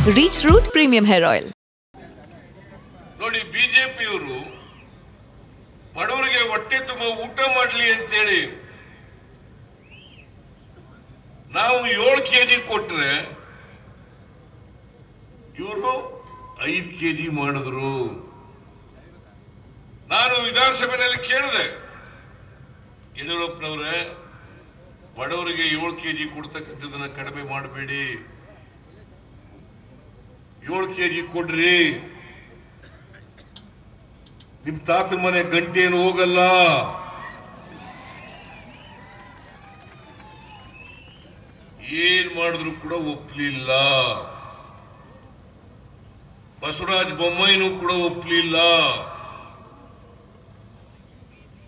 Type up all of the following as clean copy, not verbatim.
Reach root premium hair oil. ನೋಡಿ, ಬಿಜೆಪಿಯವರು ಬಡವರಿಗೆ ಹೊಟ್ಟೆ ತುಂಬ ಊಟ ಮಾಡಲಿ ಅಂತೇಳಿ ನಾವು 7 ಕೆಜಿ ಕೊಟ್ರೆ ಇವರು 5 ಕೆಜಿ ಮಾಡಿದ್ರು. ನಾನು ವಿಧಾನಸಭೆಯಲ್ಲಿ ಕೇಳಿದೆ, ಯಡಿಯೂರಪ್ಪನವರೇ, ಬಡವರಿಗೆ 7 ಕೆಜಿ ಕೊಡ್ತಕ್ಕಂಥದ್ದನ್ನ ಕಡಿಮೆ ಮಾಡಬೇಡಿ, 7 ಕೆಜಿ ಕೊಡ್ರಿ, ನಿಮ್ ತಾತನ ಮನೆ ಗಂಟೆ ಏನು ಹೋಗಲ್ಲ. ಏನ್ ಮಾಡಿದ್ರು ಕೂಡ ಒಪ್ಲಿಲ್ಲ. ಬಸವರಾಜ ಬೊಮ್ಮಾಯಿನೂ ಕೂಡ ಒಪ್ಲಿಲ್ಲ.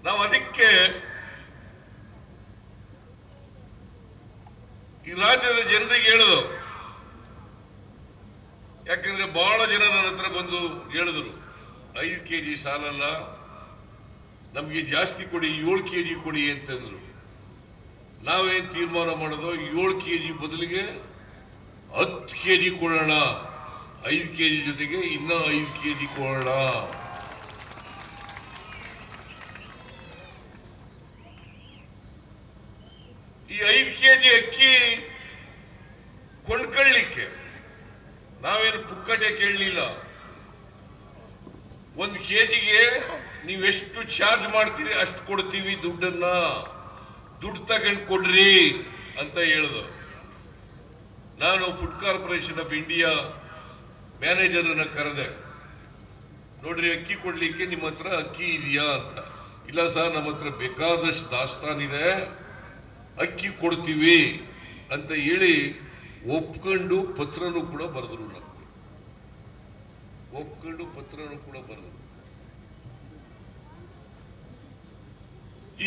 ನಾವು ಅದಕ್ಕೆ ಈ ರಾಜ್ಯದ ಜನರಿಗೆ ಹೇಳೋದು, ಯಾಕಂದ್ರೆ ಬಹಳ ಜನ ನನ್ನ ಹತ್ರ ಬಂದು ಹೇಳಿದ್ರು, 5 ಕೆಜಿ ಸಾಲಲ್ಲ, ನಮ್ಗೆ ಜಾಸ್ತಿ ಕೊಡಿ, 7 ಕೆಜಿ ಕೊಡಿ ಅಂತಂದ್ರು. ನಾವೇನ್ ತೀರ್ಮಾನ ಮಾಡೋದು, 7 ಕೆಜಿ ಬದಲಿಗೆ 10 ಕೆಜಿ ಕೊಡೋಣ, 5 ಕೆಜಿ ಜೊತೆಗೆ ಇನ್ನ 5 ಕೆಜಿ ಕೊಡೋಣ. ಈ 5 ಕೆಜಿ ಅಕ್ಕಿ ಕೊಂಡ್ಕೊಳ್ಳಿಕ್ಕೆ ನಾವೇನು ಪುಕ್ಕಟೆ ಕೇಳಲಿಲ್ಲ. 1 ಕೆಜಿಗೆ ನೀವೆಷ್ಟು ಚಾರ್ಜ್ ಮಾಡ್ತೀರಿ ಅಷ್ಟು ಕೊಡ್ತೀವಿ, ದುಡ್ಡು ತಗೊಂಡು ಕೊಡ್ರಿ ಅಂತ ಹೇಳಿದ್ರು. ನಾನು food corporation of India manager ಅನ್ನ ಕರೆದೆ. ನೋಡ್ರಿ, ಅಕ್ಕಿ ಕೊಡ್ಲಿಕ್ಕೆ ನಿಮ್ಮ ಹತ್ರ ಅಕ್ಕಿ ಇದೆಯಾ ಅಂತ. ಇಲ್ಲ ಸರ್, ನಮ್ಮ ಹತ್ರ ಬೇಕಾದಷ್ಟು ದಾಸ್ತಾನಿದೆ, ಅಕ್ಕಿ ಕೊಡ್ತೀವಿ ಅಂತ ಹೇಳಿ ಒಪ್ಕೊಂಡು ಪತ್ರನೂ ಕೂಡ ಬರೆದ್ರು.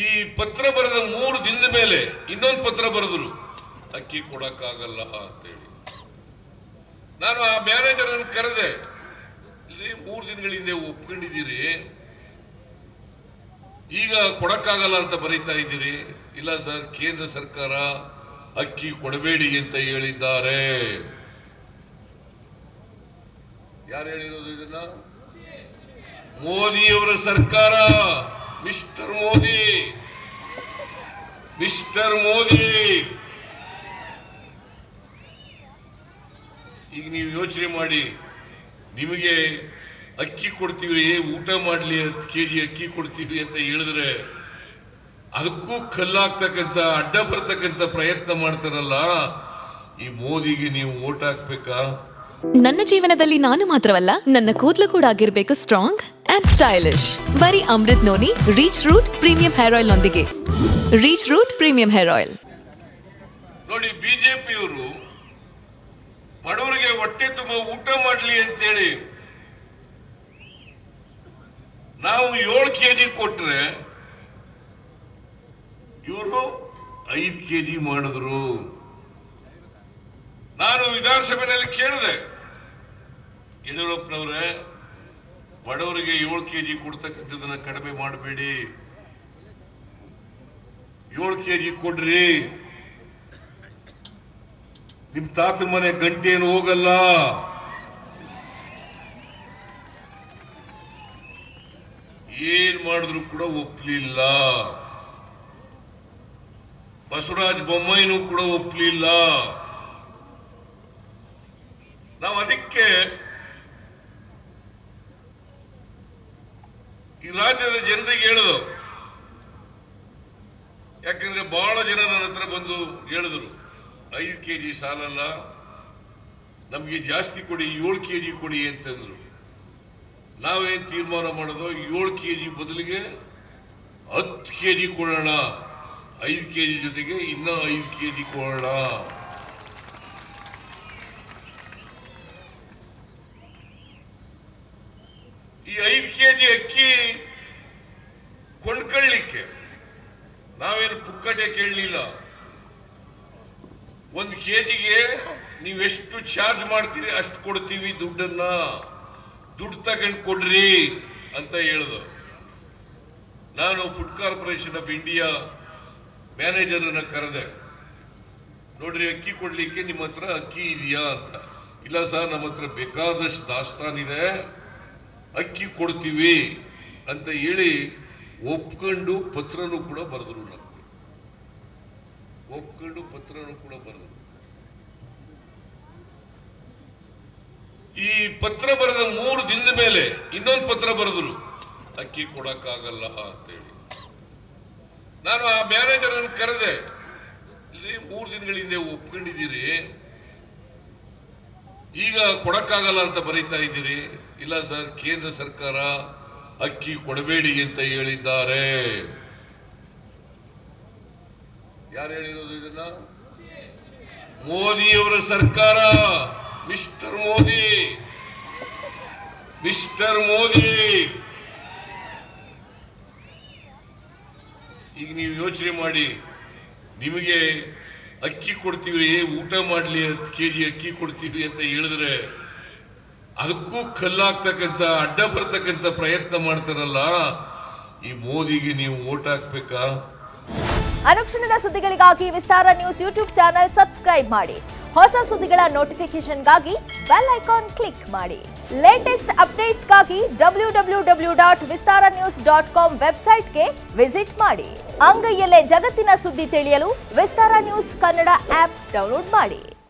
ಈ ಪತ್ರ ಬರೆದ 3 ದಿನದ ಮೇಲೆ ಇನ್ನೊಂದು ಪತ್ರ ಬರೆದ್ರು, ಅಕ್ಕಿ ಕೊಡಕ್ಕಾಗಲ್ಲ ಅಂತೇಳಿ. ನಾನು ಆ ಮ್ಯಾನೇಜರ್ ಅನ್ನು ಕರೆದೆ, ಇಲ್ಲಿ 3 ದಿನಗಳ ಹಿಂದೆ ಒಪ್ಕೊಂಡಿದ್ದೀರಿ, ಈಗ ಕೊಡಕ್ಕಾಗಲ್ಲ ಅಂತ ಬರೀತಾ ಇದ್ದೀರಿ. ಇಲ್ಲ ಸರ್, ಕೇಂದ್ರ ಸರ್ಕಾರ ಅಕ್ಕಿ ಕೊಡಬೇಡಿ ಅಂತ ಹೇಳಿದ್ದಾರೆ. ಯಾರು ಹೇಳಿರೋದು ಇದನ್ನ? ಮೋದಿಯವರ ಸರ್ಕಾರ. ಮಿಸ್ಟರ್ ಮೋದಿ, ಈಗ ನೀವು ಯೋಚನೆ ಮಾಡಿ, ನಿಮಗೆ ಅಕ್ಕಿ ಕೊಡ್ತೀವಿ, ಊಟ ಮಾಡ್ಲಿ, 10 ಕೆಜಿ ಅಕ್ಕಿ ಕೊಡ್ತೀವಿ ಅಂತ ಹೇಳಿದ್ರೆ ಅದಕ್ಕೂ ಕಲ್ಲಾಗ್ತಕ್ಕಂಥ, ಅಡ್ಡ ಬರ್ತಕ್ಕಂಥ ಪ್ರಯತ್ನ ಮಾಡ್ತಾರಲ್ಲ, ಈ ಮೋದಿಗೆ ನೀವು ಓಟ್ ಹಾಕ್ಬೇಕಾ? ನನ್ನ ಜೀವನದಲ್ಲಿ ನಾನು ಮಾತ್ರವಲ್ಲ, ನನ್ನ ಕೂದಲು ಕೂಡ ಆಗಿರ್ಬೇಕು ಸ್ಟ್ರಾಂಗ್ ಅಂಡ್ ಸ್ಟೈಲಿಶ್. ಬರೀ Amrit noni reach root premium hair oil ನೊಂದಿಗೆ. Reach root premium hair oil. ನೋಡಿ, ಬಿಜೆಪಿಯವರು ಬಡವರಿಗೆ ಹೊಟ್ಟೆ ತುಂಬ ಊಟ ಮಾಡಲಿ ಅಂತೇಳಿ ನಾವು 7 ಕೆಜಿ ಕೊಟ್ರೆ ಇವರು 5 ಕೆಜಿ ಮಾಡಿದ್ರು. ನಾನು ವಿಧಾನಸಭೆಯಲ್ಲಿ ಕೇಳಿದೆ, ಯಡಿಯೂರಪ್ಪನವರೇ, ಬಡವರಿಗೆ 7 ಕೆಜಿ ಕೊಡ್ತಕ್ಕಂಥದ್ದನ್ನ ಕಡಿಮೆ ಮಾಡಬೇಡಿ, 7 ಕೆಜಿ ಕೊಡ್ರಿ, ನಿಮ್ ತಾತನ ಮನೆ ಗಂಟೆ ಏನು ಹೋಗಲ್ಲ. ಏನ್ ಮಾಡಿದ್ರು ಕೂಡ ಒಪ್ಲಿಲ್ಲ. ಬಸವರಾಜ ಬೊಮ್ಮಾಯಿನೂ ಕೂಡ ಒಪ್ಲಿಲ್ಲ. ನಾವು ಅದಕ್ಕೆ ಈ ರಾಜ್ಯದ ಜನರಿಗೆ ಹೇಳೋದು, ಯಾಕಂದ್ರೆ ಬಹಳ ಜನ ನನ್ನ ಹತ್ರ ಬಂದು ಹೇಳಿದ್ರು, 5 ಕೆಜಿ ಸಾಲಲ್ಲ, ನಮ್ಗೆ ಜಾಸ್ತಿ ಕೊಡಿ, 7 ಕೆಜಿ ಕೊಡಿ ಅಂತಂದ್ರು. ನಾವೇನ್ ತೀರ್ಮಾನ ಮಾಡೋದು, 7 ಕೆಜಿ ಬದಲಿಗೆ 10 ಕೆಜಿ ಕೊಡೋಣ, 5 ಕೆಜಿ ಜೊತೆಗೆ ಇನ್ನ 5 ಕೆಜಿ ಕೊಡೋಣ. ಈ 5 ಕೆಜಿ ಅಕ್ಕಿ ಕೊಂಡ್ಕೊಳ್ಳಿಕ್ಕೆ ನಾವೇನು ಪುಕ್ಕಟೆ ಕೇಳಲಿಲ್ಲ. 1 ಕೆಜಿಗೆ ನೀವೆಷ್ಟು ಚಾರ್ಜ್ ಮಾಡ್ತೀರಿ ಅಷ್ಟು ಕೊಡ್ತೀವಿ, ದುಡ್ಡು ತಗೊಂಡು ಕೊಡ್ರಿ ಅಂತ ಹೇಳಿದ್ರು. ನಾನು food corporation of India manager ಅನ್ನ ಕರೆದೆ. ನೋಡ್ರಿ, ಅಕ್ಕಿ ಕೊಡ್ಲಿಕ್ಕೆ ನಿಮ್ಮ ಹತ್ರ ಅಕ್ಕಿ ಇದೆಯಾ ಅಂತ. ಇಲ್ಲ ಸರ್ ನಮ್ಮ ಹತ್ರ ಬೇಕಾದಷ್ಟು ದಾಸ್ತಾನಿದೆ, ಅಕ್ಕಿ ಕೊಡ್ತೀವಿ ಅಂತ ಹೇಳಿ ಒಪ್ಕೊಂಡು ಪತ್ರನೂ ಕೂಡ ಬರೆದ್ರು. ನಮಗೆ ಒಪ್ಕೊಂಡು ಪತ್ರನೂ ಕೂಡ ಬರೆದ್ರು. ಈ ಪತ್ರ ಬರೆದ 3 ದಿನದ ಮೇಲೆ ಇನ್ನೊಂದು ಪತ್ರ ಬರೆದ್ರು, ಅಕ್ಕಿ ಕೊಡಕ್ಕಾಗಲ್ಲ ಅಂತೇಳಿ. ನಾನು ಆ ಮ್ಯಾನೇಜರ್ ಅನ್ನು ಕರೆದೆ, ಇಲ್ಲಿ 3 ದಿನಗಳ ಹಿಂದೆ ಒಪ್ಕೊಂಡಿದ್ದೀರಿ, ಈಗ ಕೊಡಕ್ಕಾಗಲ್ಲ ಅಂತ ಬರೀತಾ ಇದ್ದೀರಿ. ಇಲ್ಲ ಸರ್, ಕೇಂದ್ರ ಸರ್ಕಾರ ಅಕ್ಕಿ ಕೊಡಬೇಡಿ ಅಂತ ಹೇಳಿದ್ದಾರೆ. ಯಾರು ಹೇಳಿರೋದು ಇದನ್ನ? ಮೋದಿಯವರ ಸರ್ಕಾರ. ಮಿಸ್ಟರ್ ಮೋದಿ, ಈಗ ನೀವು ಯೋಚನೆ ಮಾಡಿ, ನಿಮಗೆ ಅಕ್ಕಿ ಕೊಡ್ತೀವಿ, ಊಟ ಮಾಡ್ಲಿ 10 kg ಅಕ್ಕಿ ಕೊಡ್ತೀವಿ ಅಂತ ಹೇಳಿದ್ರೆ ಅದಕ್ಕೂ ಕಲ್ಲಾಗ್ತಕ್ಕಂಥ, ಅಡ್ಡ ಬರ್ತಕ್ಕಂಥ ಪ್ರಯತ್ನ ಮಾಡ್ತಾರಲ್ಲ, ಈ ಮೋದಿಗೆ ನೀವು ಓಟ್ ಹಾಕ್ಬೇಕಾ? ಅನುಕ್ಷಣದ ಸುದ್ದಿಗಳಿಗಾಗಿ ವಿಸ್ತಾರ ನ್ಯೂಸ್ ಯೂಟ್ಯೂಬ್ ಚಾನೆಲ್ ಸಬ್ಸ್ಕ್ರೈಬ್ ಮಾಡಿ. ಹೊಸ ಸುದ್ದಿಗಳ ನೋಟಿಫಿಕೇಶನ್ಗಾಗಿ ಬೆಲ್ ಐಕಾನ್ ಕ್ಲಿಕ್ ಮಾಡಿ. ಲೇಟೆಸ್ಟ್ ಅಪ್ಡೇಟ್ಸ್ಗಾಗಿ www.vistaranews.com ವೆಬ್ಸೈಟ್ಗೆ ವಿಸಿಟ್ ಮಾಡಿ. ಅಂಗೈಯಲ್ಲೇ ಜಗತ್ತಿನ ಸುದ್ದಿ ತಿಳಿಯಲು ವಿಸ್ತಾರ ನ್ಯೂಸ್ ಕನ್ನಡ ಆಪ್ ಡೌನ್ಲೋಡ್ ಮಾಡಿ.